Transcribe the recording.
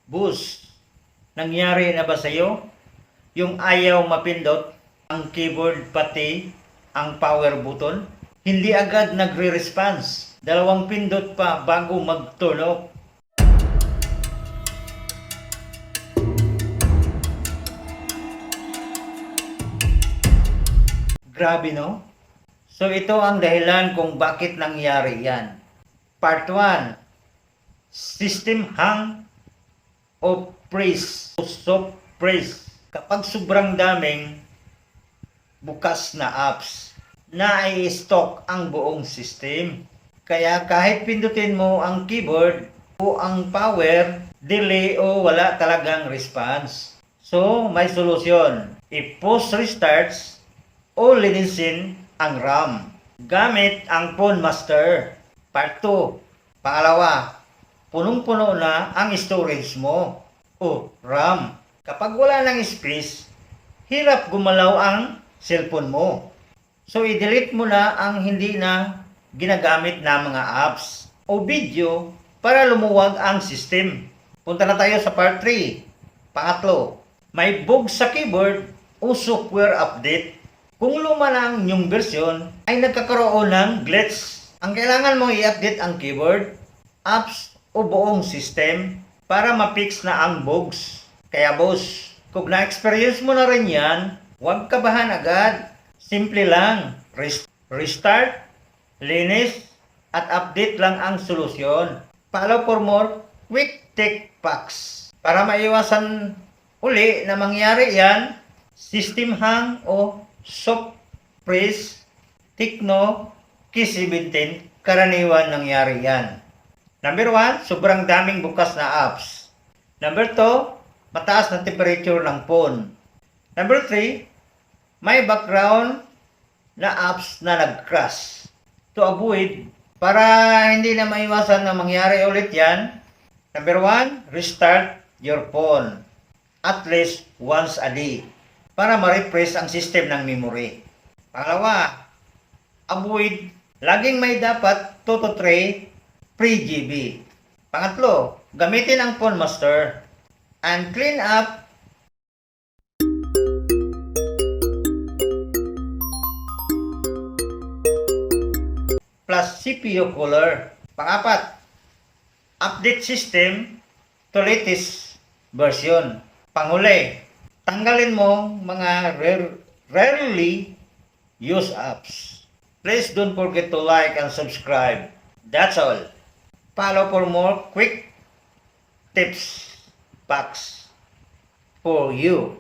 Boss, nangyari na ba sa'yo? Yung ayaw mapindot ang keyboard pati ang power button? Hindi agad nagre-response. Dalawang pindot pa bago mag-turn off. Grabe no? So ito ang dahilan kung bakit nangyari yan. Part 1. System hang o freeze o soft freeze. Kapag sobrang daming bukas na apps na i-stock ang buong system. Kaya kahit pindutin mo ang keyboard o ang power, delay o wala talagang response. So may solusyon. I-post restarts o linisin ang RAM gamit ang Phone Master. Part 2. Pangalawa, punong-puno na ang storage mo o RAM. Kapag wala ng space, hirap gumalaw ang cellphone mo. So i-delete mo na ang hindi na ginagamit na mga apps o video para lumuwag ang system. Punta na tayo sa part 3. Pangatlo, may bug sa keyboard o software update. Kung luma na ang inyong version, ay nagkakaroon ng glitch. Ang kailangan mo i-update ang keyboard, apps o buong system para ma-fix na ang bugs. Kaya boss, kung na-experience mo na rin yan, huwag kabahan agad. Simple lang, restart, linis, at update lang ang solusyon. Follow for more quick tech packs. Para maiwasan uli na mangyari yan, system hang o soft freeze, Tecno K17, karaniwan nangyari yan. Number 1, sobrang daming bukas na apps. Number 2, mataas na temperature ng phone. Number 3, may background na apps na nag-crash. To avoid, para hindi na maiwasan na mangyari ulit yan, number 1, restart your phone at least once a day para ma-refresh ang system ng memory. Pangalawa, avoid, laging may dapat 2 to 3 free GB. Pangatlo, gamitin ang Phone Master and clean up plus CPU cooler. Pangapat, update system to latest version. Panghuli, tanggalin mo mga rarely used apps. Please don't forget to like and subscribe. That's all. Follow for more quick tips, packs for you.